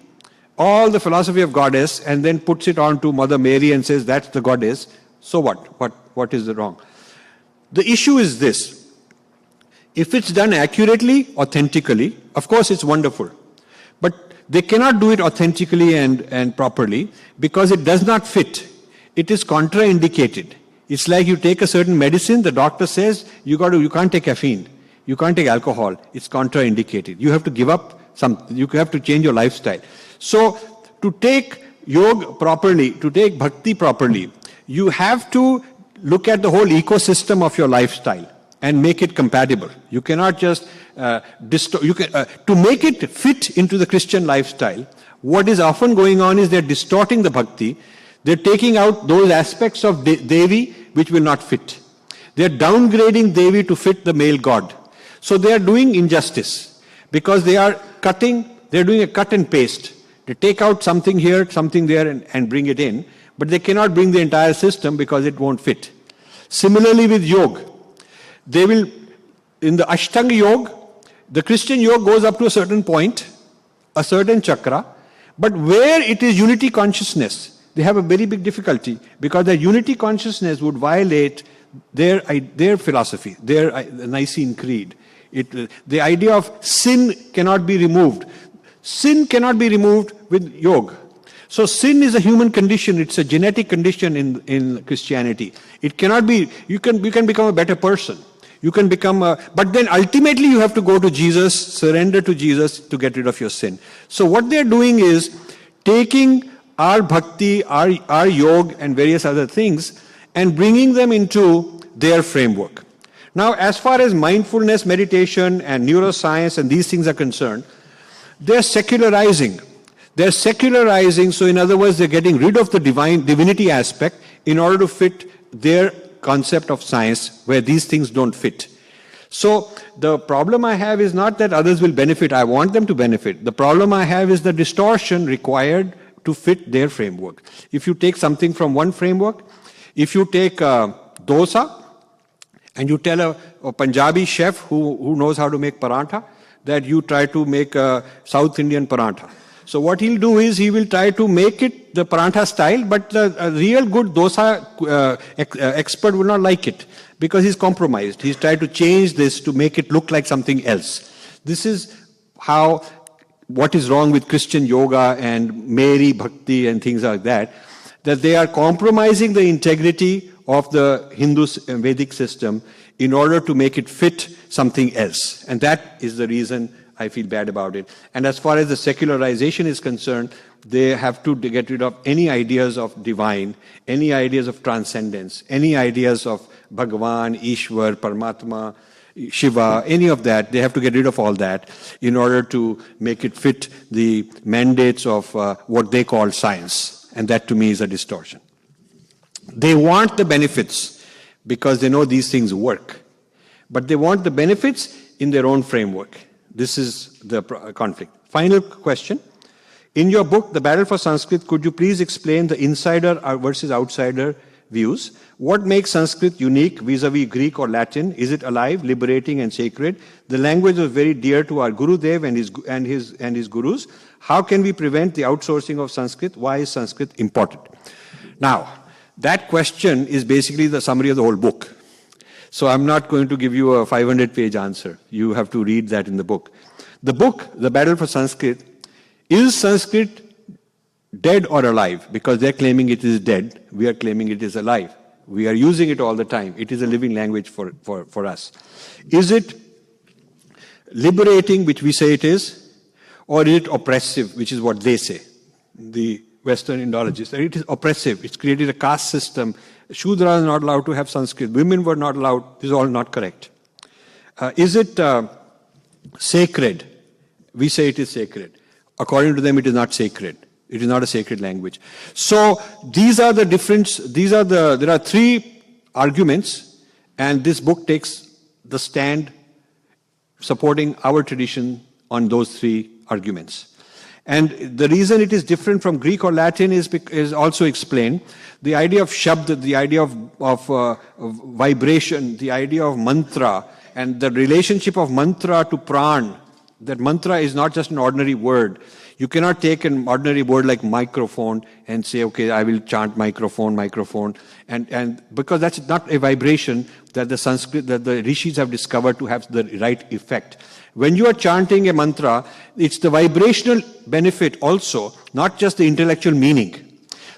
all the philosophy of goddess, and then puts it on to Mother Mary and says that's the goddess, so what? What is the wrong? The issue is this. If it's done accurately, authentically, of course it's wonderful. But they cannot do it authentically and properly because it does not fit. It is contraindicated. It's like you take a certain medicine, the doctor says you can't take caffeine, you can't take alcohol, it's contraindicated. You have to give up something, you have to change your lifestyle. So to take yoga properly, to take bhakti properly, you have to look at the whole ecosystem of your lifestyle and make it compatible. You cannot just to make it fit into the Christian lifestyle. What is often going on is they're distorting the bhakti. They're taking out those aspects of Devi which will not fit. They're downgrading Devi to fit the male god. So they are doing injustice because they're doing a cut and paste. They take out something here, something there and bring it in, but they cannot bring the entire system because it won't fit. Similarly with yoga, they will, in the Ashtanga yoga, the Christian yoga goes up to a certain point, a certain chakra, but where it is unity consciousness, they have a very big difficulty because their unity consciousness would violate their philosophy, their Nicene Creed. The idea of sin cannot be removed. Sin cannot be removed with yoga. So sin is a human condition. It's a genetic condition in Christianity. It cannot be. You can become a better person. You can become but then ultimately you have to go to Jesus, surrender to Jesus to get rid of your sin. So what they're doing is taking our bhakti, our yoga and various other things and bringing them into their framework. Now, as far as mindfulness, meditation and neuroscience and these things are concerned, they're secularizing. They're secularizing, so in other words, they're getting rid of the divinity aspect in order to fit their concept of science where these things don't fit. So the problem I have is not that others will benefit. I want them to benefit. The problem I have is the distortion required to fit their framework. If you take something from one framework, if you take dosa and you tell a Punjabi chef who knows how to make parantha that you try to make a South Indian parantha. So what he'll do is he will try to make it the parantha style, but a real good dosa expert will not like it because he's compromised. He's tried to change this to make it look like something else. This is what is wrong with Christian yoga and Mary Bhakti and things like that they are compromising the integrity of the Hindu Vedic system in order to make it fit something else. And that is the reason I feel bad about it. And as far as the secularization is concerned, they have to get rid of any ideas of divine, any ideas of transcendence, any ideas of Bhagavan, Ishwar, Paramatma, Shiva, any of that. They have to get rid of all that in order to make it fit the mandates of what they call science. And that to me is a distortion. They want the benefits because they know these things work. But they want the benefits in their own framework. This is the conflict. Final question. In your book, The Battle for Sanskrit, could you please explain the insider versus outsider views? What makes Sanskrit unique vis-a-vis Greek or Latin? Is it alive, liberating and sacred? The language was very dear to our Gurudev and his gurus. How can we prevent the outsourcing of Sanskrit? Why is Sanskrit important? Now, that question is basically the summary of the whole book. So I'm not going to give you a 500-page answer. You have to read that in the book. The book, The Battle for Sanskrit, is Sanskrit dead or alive? Because they're claiming it is dead. We are claiming it is alive. We are using it all the time. It is a living language for us. Is it liberating, which we say it is, or is it oppressive, which is what they say, the Western Indologists? It is oppressive. It's created a caste system. Shudras are not allowed to have Sanskrit. Women were not allowed. This is all not correct. Is it sacred? We say it is sacred. According to them, it is not sacred. It is not a sacred language. So these are the there are three arguments, and this book takes the stand supporting our tradition on those three arguments. And the reason it is different from Greek or Latin is also explained. The idea of shabd, the idea of vibration, the idea of mantra, and the relationship of mantra to pran, that mantra is not just an ordinary word. You cannot take an ordinary word like microphone and say, okay, I will chant microphone, and because that's not a vibration that the rishis have discovered to have the right effect. When you are chanting a mantra, it's the vibrational benefit also, not just the intellectual meaning.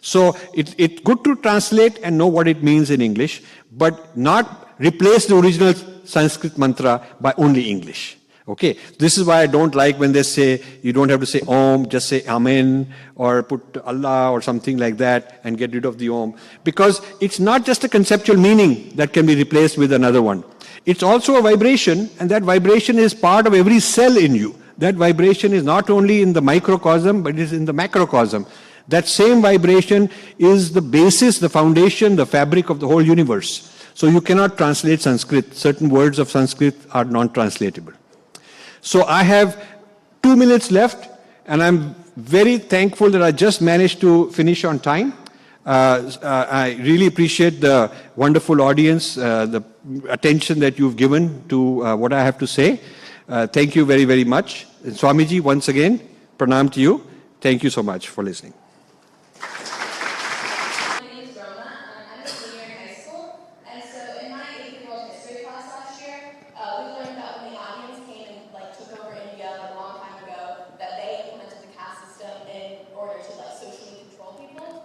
So it's good to translate and know what it means in English, but not replace the original Sanskrit mantra by only English. Okay, this is why I don't like when they say you don't have to say Om, just say Amen, or put Allah or something like that and get rid of the Om. Because it's not just a conceptual meaning that can be replaced with another one. It's also a vibration, and that vibration is part of every cell in you. That vibration is not only in the microcosm, but it is in the macrocosm. That same vibration is the basis, the foundation, the fabric of the whole universe. So you cannot translate Sanskrit. Certain words of Sanskrit are non-translatable. So I have 2 minutes left, and I'm very thankful that I just managed to finish on time. I really appreciate the wonderful audience, the attention that you've given to what I have to say. Thank you very, very much. And Swamiji, once again, pranam to you. Thank you so much for listening.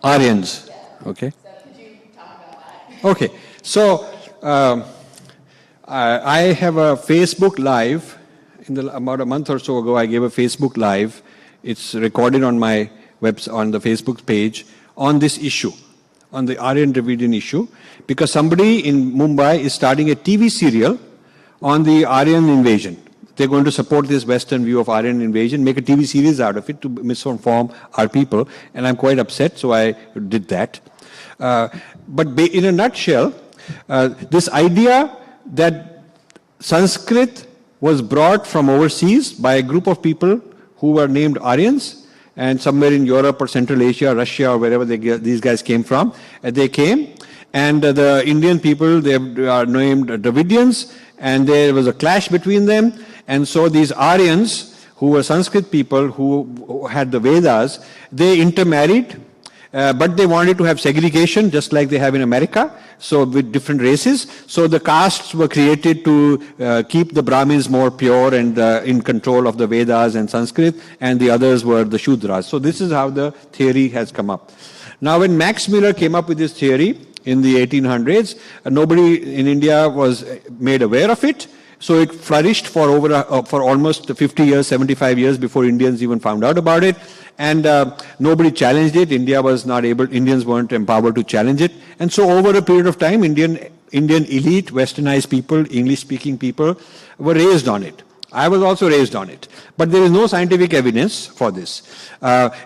Aryans. Okay. So could you talk about that? Okay. So I have a Facebook Live. About a month or so ago, I gave a Facebook Live. It's recorded on my website, on the Facebook page, on this issue, on the Aryan Dravidian issue, because somebody in Mumbai is starting a TV serial on the Aryan invasion. They're going to support this Western view of Aryan invasion, make a TV series out of it to misinform our people, and I'm quite upset, so I did that. But in a nutshell, this idea that Sanskrit was brought from overseas by a group of people who were named Aryans, and somewhere in Europe or Central Asia, Russia, or wherever these guys came from, they came, and the Indian people, they are named Dravidians, and there was a clash between them. And so these Aryans, who were Sanskrit people who had the Vedas, they intermarried, but they wanted to have segregation just like they have in America, so with different races. So the castes were created to keep the Brahmins more pure and in control of the Vedas and Sanskrit, and the others were the Shudras. So this is how the theory has come up. Now when Max Muller came up with this theory in the 1800s, nobody in India was made aware of it. So it flourished for almost 50 years, 75 years before Indians even found out about it. And nobody challenged it. Indians weren't empowered to challenge it. And so over a period of time, Indian elite, westernized people, English-speaking people were raised on it. I was also raised on it. But there is no scientific evidence for this.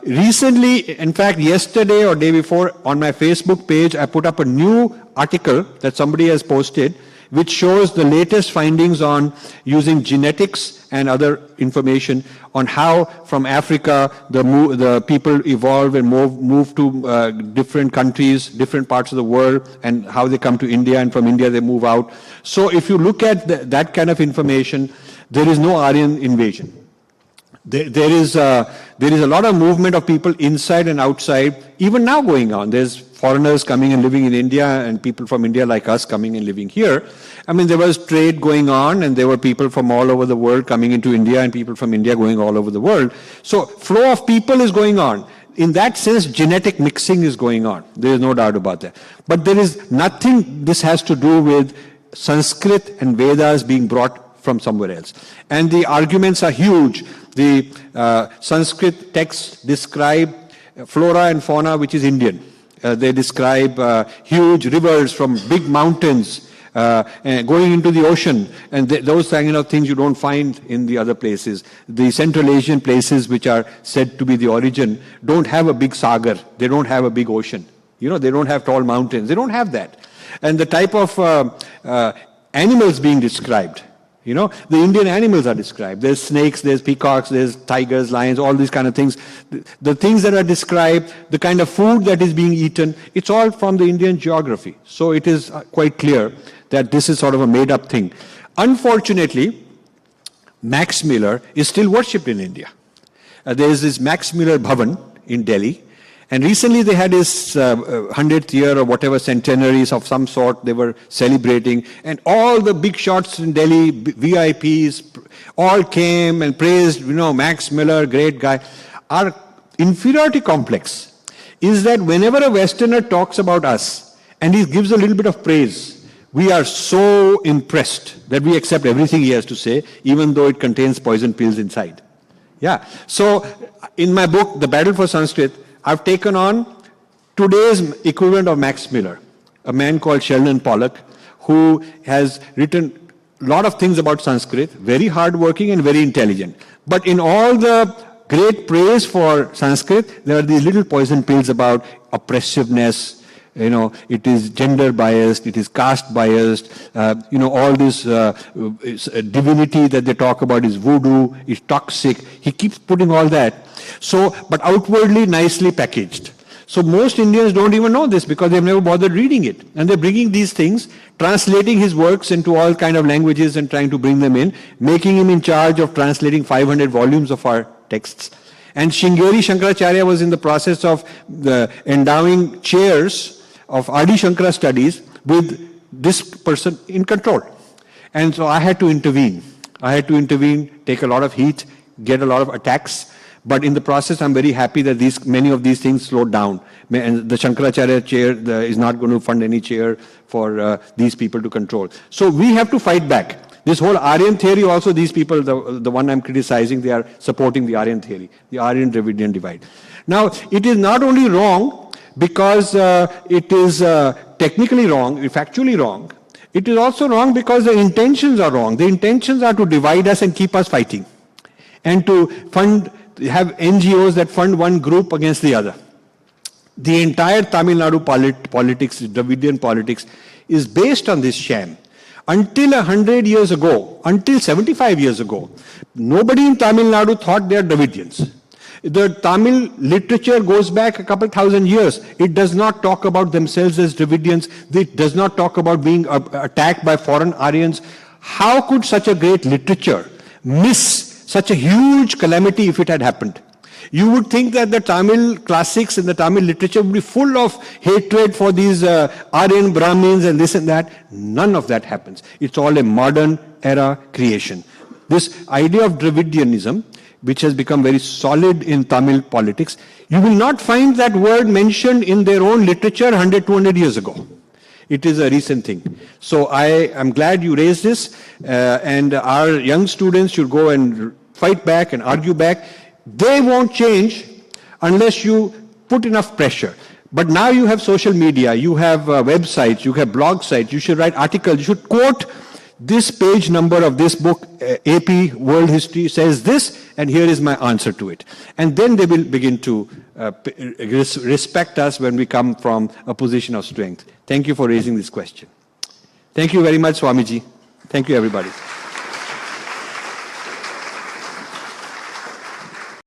Recently, in fact, yesterday or day before, on my Facebook page, I put up a new article that somebody has posted, which shows the latest findings on using genetics and other information on how from Africa the people evolve and move to different countries, different parts of the world, and how they come to India, and from India they move out. So if you look at that kind of information, there is no Aryan invasion. There is a lot of movement of people inside and outside, even now going on. There's foreigners coming and living in India, and people from India like us coming and living here. I mean, there was trade going on, and there were people from all over the world coming into India, and people from India going all over the world. So flow of people is going on. In that sense, genetic mixing is going on. There is no doubt about that. But there is nothing this has to do with Sanskrit and Vedas being brought from somewhere else. And the arguments are huge. The Sanskrit texts describe flora and fauna which is Indian. They describe huge rivers from big mountains. and going into the ocean, and those kind of things you don't find in the other places. The Central Asian places which are said to be the origin don't have a big sagar. They don't have a big ocean. They don't have tall mountains. They don't have that. And the type of animals being described, the Indian animals are described. There's snakes, there's peacocks, there's tigers, lions, all these kind of things. The things that are described, the kind of food that is being eaten, it's all from the Indian geography. So it is quite clear that this is sort of a made-up thing. Unfortunately, Max Miller is still worshipped in India. There is this Max Miller Bhavan in Delhi. And recently they had his 100th year or whatever centenaries of some sort they were celebrating. And all the big shots in Delhi, VIPs, all came and praised, Max Miller, great guy. Our inferiority complex is that whenever a Westerner talks about us and he gives a little bit of praise, we are so impressed that we accept everything he has to say, even though it contains poison pills inside. Yeah. So in my book, The Battle for Sanskrit, I've taken on today's equivalent of Max Miller, a man called Sheldon Pollock, who has written a lot of things about Sanskrit, very hardworking and very intelligent. But in all the great praise for Sanskrit, there are these little poison pills about oppressiveness, it is gender biased, it is caste biased, all this divinity that they talk about is voodoo, is toxic. He keeps putting all that. So, but outwardly nicely packaged. So most Indians don't even know this because they've never bothered reading it. And they're bringing these things, translating his works into all kind of languages and trying to bring them in, making him in charge of translating 500 volumes of our texts. And Sringeri Shankaracharya was in the process of endowing chairs of Adi Shankara studies with this person in control. And so I had to intervene. Take a lot of heat, get a lot of attacks. But in the process, I'm very happy that many of these things slowed down. And the Shankaracharya chair is not going to fund any chair for these people to control. So we have to fight back. This whole Aryan theory also, these people, the one I'm criticizing, they are supporting the Aryan theory, the Aryan-Dravidian divide. Now, it is not only wrong because it is technically wrong, factually wrong. It is also wrong because the intentions are wrong. The intentions are to divide us and keep us fighting. And to have NGOs that fund one group against the other. The entire Tamil Nadu politics, Dravidian politics, is based on this sham. Until 100 years ago, until 75 years ago, nobody in Tamil Nadu thought they are Dravidians. The Tamil literature goes back a couple thousand years. It does not talk about themselves as Dravidians. It does not talk about being attacked by foreign Aryans. How could such a great literature miss such a huge calamity if it had happened? You would think that the Tamil classics and the Tamil literature would be full of hatred for these Aryan Brahmins and this and that. None of that happens. It's all a modern era creation. This idea of Dravidianism, which has become very solid in Tamil politics, you will not find that word mentioned in their own literature 100, 200 years ago. It is a recent thing. So I am glad you raised this, and our young students should go and fight back and argue back. They won't change unless you put enough pressure. But now you have social media, you have websites, you have blog sites, you should write articles, you should quote this page number of this book, AP World History says this, and here is my answer to it. And then they will begin to respect us when we come from a position of strength. Thank you for raising this question. Thank you very much, Swamiji. Thank you, everybody.